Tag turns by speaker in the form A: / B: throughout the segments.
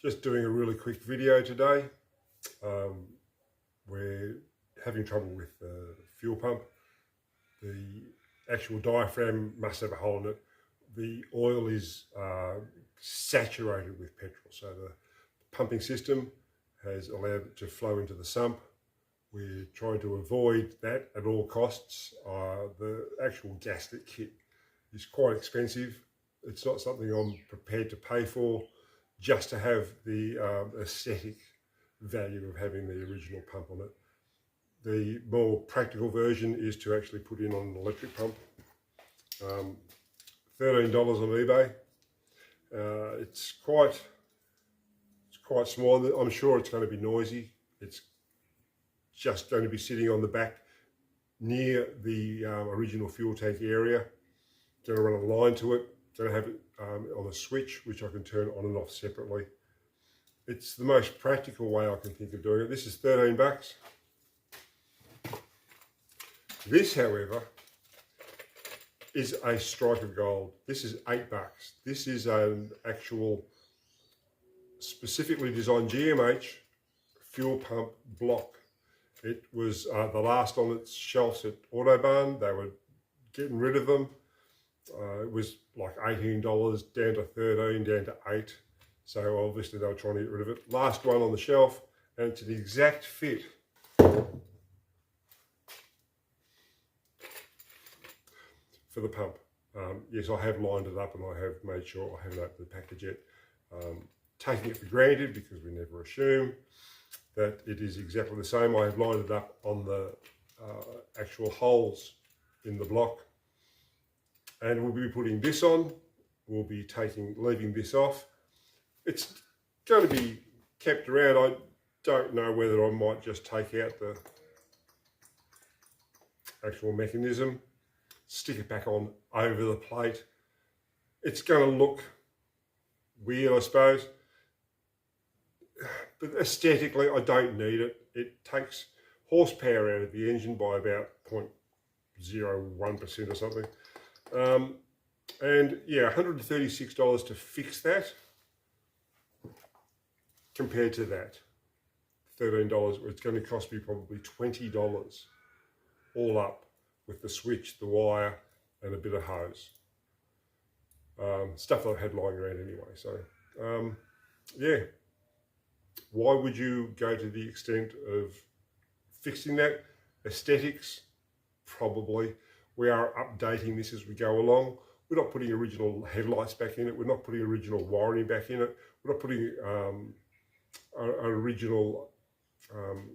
A: Just doing a really quick video today. We're having trouble with the fuel pump. The actual diaphragm must have a hole in it. The oil is saturated with petrol, so the pumping system has allowed it to flow into the sump. We're trying to avoid that at all costs. The actual gasket kit is quite expensive. It's not something I'm prepared to pay for just to have the aesthetic value of having the original pump on it. The more practical version is to actually put in on an electric pump. $13 on eBay. It's quite small. I'm sure it's going to be noisy. It's just going to be sitting on the back near the original fuel tank area. Going to run a line to it. Going to have it on a switch, which I can turn on and off separately. It's the most practical way I can think of doing it. This is 13 bucks. This, however, is a strike of gold. This is 8 bucks. This is an actual specifically designed GMH fuel pump block. It was the last on its shelves at Autobarn. They were getting rid of them. It was like $18 down to 13, down to 8. So obviously they were trying to get rid of it. Last one on the shelf, and it's an exact fit for the pump. Yes, I have lined it up and I have made sure I haven't opened the package yet. Taking it for granted because we never assume that it is exactly the same. I have lined it up on the actual holes in the block. And we'll be putting this on. We'll be leaving this off. It's going to be kept around. I don't know whether I might just take out the actual mechanism, stick it back on over the plate. It's going to look weird, I suppose. But aesthetically, I don't need it. It takes horsepower out of the engine by about 0.01% or something. And yeah, $136 to fix that compared to that $13. It's going to cost me probably $20 all up with the switch, the wire, and a bit of hose. Stuff that I've had lying around anyway. So yeah, why would you go to the extent of fixing that? Aesthetics, probably. We are updating this as we go along. We're not putting original headlights back in it. We're not putting original wiring back in it. We're not putting original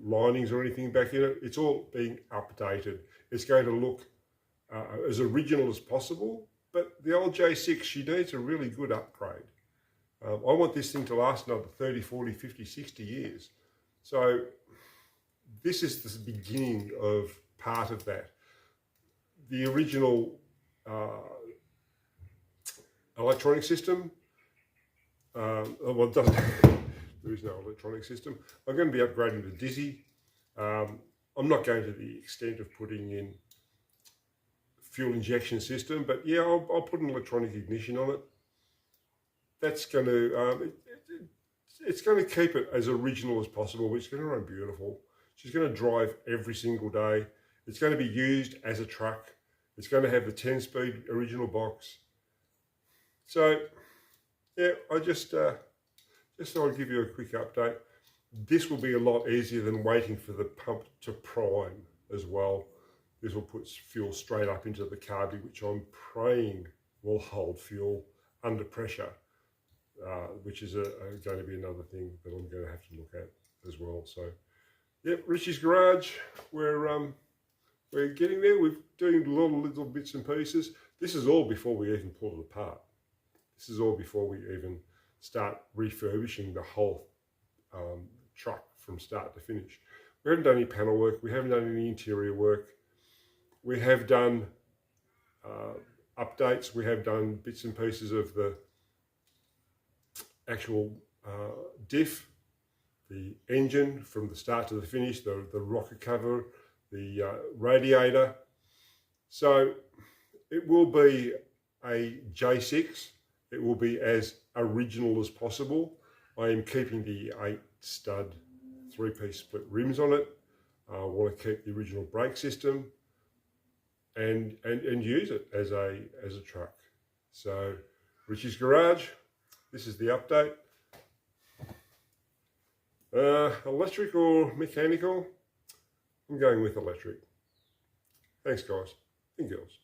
A: linings or anything back in it. It's all being updated. It's going to look as original as possible, but the old J6, she needs a really good upgrade. I want this thing to last another 30, 40, 50, 60 years. So this is the beginning of part of that. The original electronic system, well, it doesn't, there is no electronic system. I'm going to be upgrading to Dizzy. I'm not going to the extent of putting in fuel injection system, but yeah, I'll put an electronic ignition on it. That's going to, it's going to keep it as original as possible, which is going to run beautiful. She's going to drive every single day. It's going to be used as a truck. It's going to have the 10-speed original box. So, yeah, I just thought I'd give you a quick update. This will be a lot easier than waiting for the pump to prime as well. This will put fuel straight up into the carby, which I'm praying will hold fuel under pressure, which is going to be another thing that I'm going to have to look at as well. So, yeah, Richie's Garage, we're getting there. We're doing a lot of little bits and pieces. This is all before we even pull it apart. This is all before we even start refurbishing the whole truck from start to finish. We haven't done any panel work. We haven't done any interior work. We have done updates. We have done bits and pieces of the actual diff, the engine from the start to the finish, the rocker cover, the radiator. So it will be a J6. It will be as original as possible. I am keeping the 8 stud 3-piece split rims on it. I want to keep the original brake system and use it as a truck. So Richie's Garage, this is the update. Electric or mechanical? I'm going with electric. Thanks guys and girls.